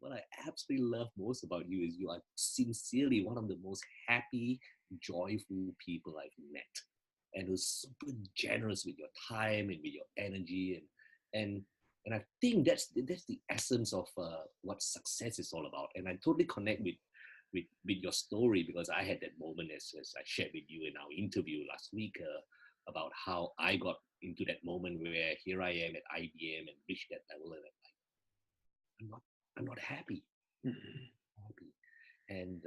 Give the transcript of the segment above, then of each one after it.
what I absolutely love most about you is you are sincerely one of the most happy, joyful people I've met, and who's super generous with your time and with your energy, and and I think that's the essence of what success is all about. And I totally connect with your story, because I had that moment, as I shared with you in our interview last week, about how I got into that moment where here I am at IBM and reached that level, and I'm not I'm not happy. Happy. And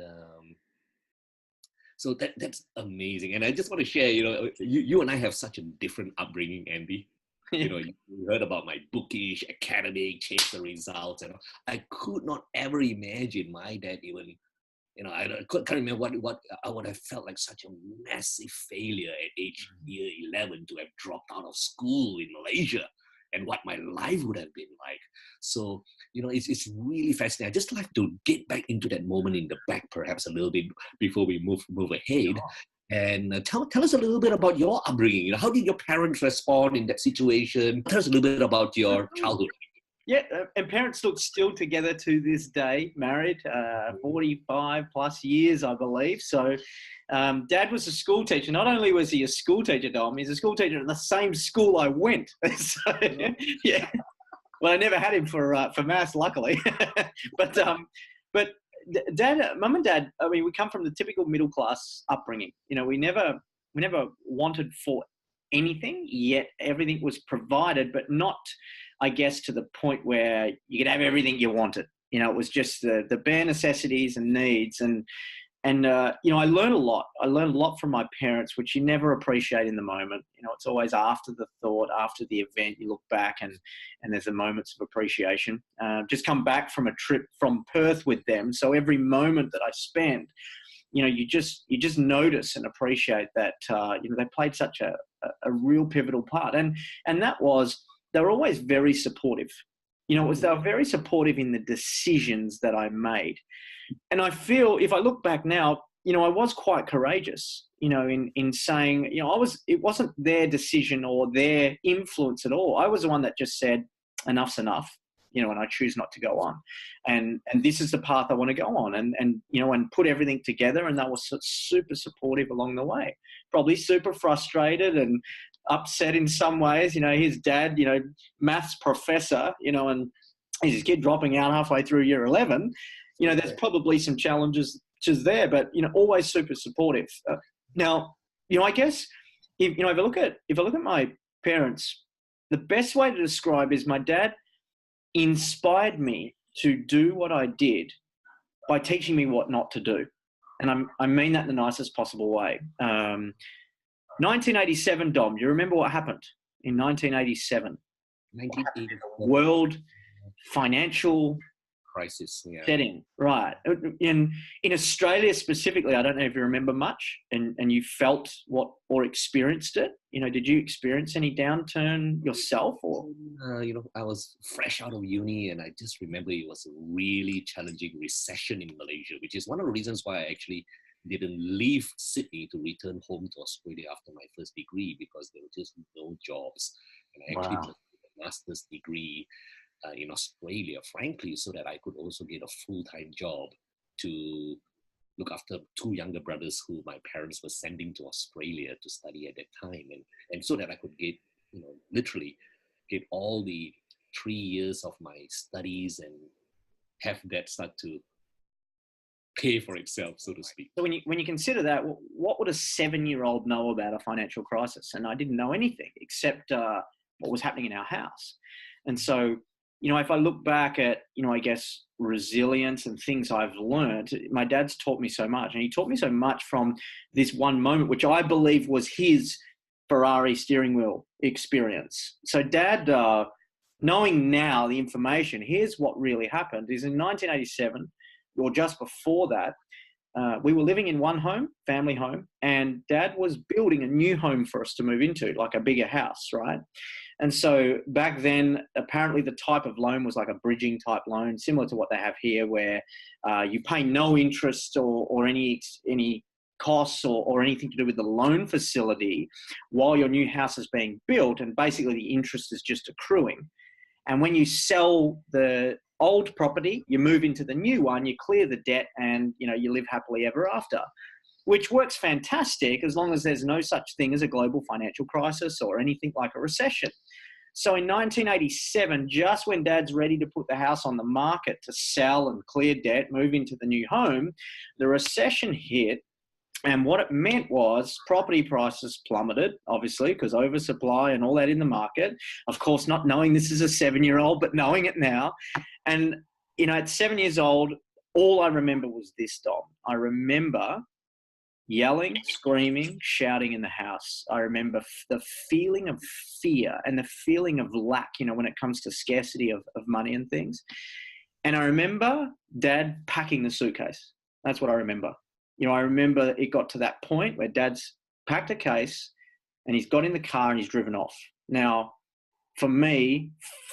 so that's amazing. And I just want to share, you and I have such a different upbringing, Andy. You heard about my bookish, academic, chase the results, and I could not ever imagine my dad even, I can't remember what I would have felt like such a massive failure at age year 11 to have dropped out of school in Malaysia, and what my life would have been like. So, it's really fascinating. I just like to get back into that moment in the back, perhaps a little bit before we move ahead. And tell us a little bit about your upbringing. How did your parents respond in that situation? Tell us a little bit about your childhood. Yeah, and parents look still together to this day, married 45 plus years, I believe. So Dad was a school teacher. Not only was he a school teacher, Dom, he's a school teacher at the same school I went. So, yeah. Well, I never had him for maths, luckily. But Dad, Mum and Dad, I mean, we come from the typical middle class upbringing. We never wanted for anything, yet everything was provided, but not, I guess, to the point where you could have everything you wanted. It was just the bare necessities and needs. And I learned a lot. I learned a lot from my parents, which you never appreciate in the moment. It's always after the thought, after the event, you look back and there's the moments of appreciation. Just come back from a trip from Perth with them. So every moment that I spend, you just notice and appreciate that, they played such a real pivotal part. And that was, they were always very supportive. They were very supportive in the decisions that I made. And I feel, if I look back now, I was quite courageous, in saying, it wasn't their decision or their influence at all. I was the one that just said, enough's enough, and I choose not to go on. And this is the path I want to go on, and put everything together. And they were super supportive along the way, probably super frustrated and upset in some ways. His dad, maths professor, and his kid dropping out halfway through year 11, there's probably some challenges just there, but, always super supportive. Now, I guess if I look at my parents, the best way to describe is my dad inspired me to do what I did by teaching me what not to do. And I mean that in the nicest possible way. 1987, Dom, do you remember what happened in 1987? 1987. World financial crisis, setting, right? In Australia specifically, I don't know if you remember much, and you felt what or experienced it. Did you experience any downturn yourself, or? I was fresh out of uni, and I just remember it was a really challenging recession in Malaysia, which is one of the reasons why I actually didn't leave Sydney to return home to Australia after my first degree, because there were just no jobs. And I actually took a master's degree in Australia, frankly, so that I could also get a full-time job to look after two younger brothers who my parents were sending to Australia to study at that time. And so that I could get, literally get all the 3 years of my studies and have that start to pay for itself, so to speak. So when you consider that, what would a 7-year-old know about a financial crisis? And I didn't know anything except what was happening in our house. And so, if I look back at, I guess, resilience and things I've learned, my dad's taught me so much. And he taught me so much from this one moment, which I believe was his Ferrari steering wheel experience. So Dad, knowing now the information, here's what really happened, is in 1987, or just before that, we were living in one home, family home, and Dad was building a new home for us to move into, like a bigger house, right? And so back then, apparently the type of loan was like a bridging type loan, similar to what they have here, where you pay no interest or any costs or anything to do with the loan facility while your new house is being built, and basically the interest is just accruing. And when you sell the old property, you move into the new one, you clear the debt, and you live happily ever after, which works fantastic as long as there's no such thing as a global financial crisis or anything like a recession. So in 1987, just when Dad's ready to put the house on the market to sell and clear debt, move into the new home, the recession hit. And what it meant was property prices plummeted, obviously, because oversupply and all that in the market. Of course, not knowing this as a 7-year-old, but knowing it now. And, at 7 years old, all I remember was this, Dom. I remember yelling, screaming, shouting in the house. I remember the feeling of fear and the feeling of lack, when it comes to scarcity of money and things. And I remember Dad packing the suitcase. That's what I remember. I remember it got to that point where Dad's packed a case and he's got in the car and he's driven off. Now, for me,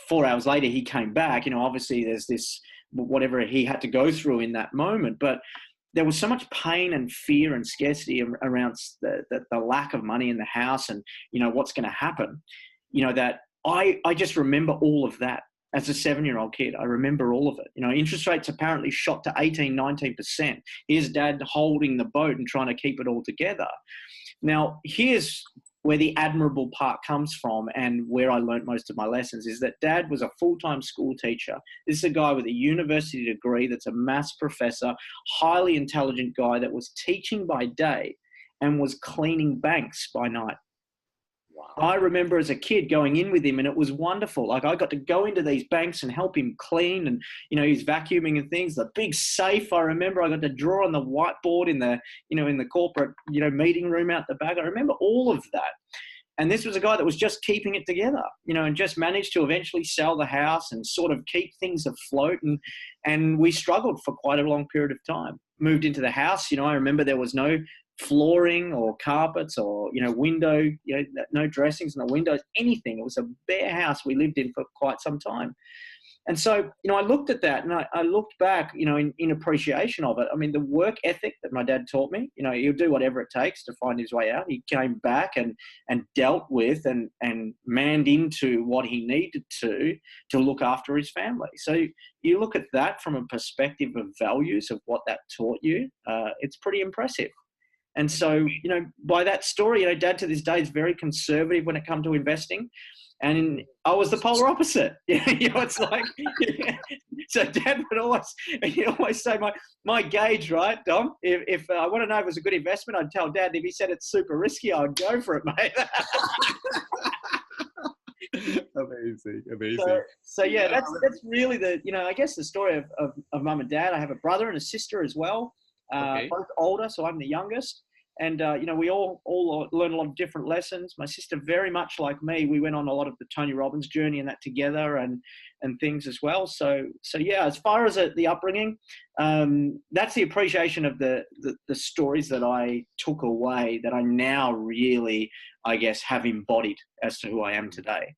4 hours later, he came back. Obviously there's this, whatever he had to go through in that moment, but there was so much pain and fear and scarcity around the lack of money in the house and, what's going to happen, that I just remember all of that. As a 7-year-old kid, I remember all of it. Interest rates apparently shot to 18, 19%. Here's Dad holding the boat and trying to keep it all together. Now, here's where the admirable part comes from and where I learned most of my lessons is that Dad was a full-time school teacher. This is a guy with a university degree that's a maths professor, highly intelligent guy that was teaching by day and was cleaning banks by night. Wow. I remember as a kid going in with him and it was wonderful. Like I got to go into these banks and help him clean and, he's vacuuming and things. The big safe, I remember I got to draw on the whiteboard in the, in the corporate, meeting room out the back. I remember all of that. And this was a guy that was just keeping it together, and just managed to eventually sell the house and sort of keep things afloat. And we struggled for quite a long period of time. Moved into the house, I remember there was no flooring or carpets or, window, no dressings, no windows, anything. It was a bare house we lived in for quite some time. And so, I looked at that and I looked back, in appreciation of it. I mean, the work ethic that my dad taught me, he'll do whatever it takes to find his way out. He came back and dealt with and manned into what he needed to look after his family. So you look at that from a perspective of values of what that taught you, it's pretty impressive. And so, by that story, Dad to this day is very conservative when it comes to investing. And I was the polar opposite. It's like, so Dad would always say my gauge, right, Dom? If I want to know if it was a good investment, I'd tell Dad. If he said it's super risky, I'd go for it, mate. Amazing. So yeah, that's really I guess the story of Mum and Dad. I have a brother and a sister as well. Okay. Both older, so I'm the youngest. And, we all learn a lot of different lessons. My sister, very much like me, we went on a lot of the Tony Robbins journey and that together and things as well. So yeah, as far as the upbringing, that's the appreciation of the stories that I took away that I now really, I guess, have embodied as to who I am today.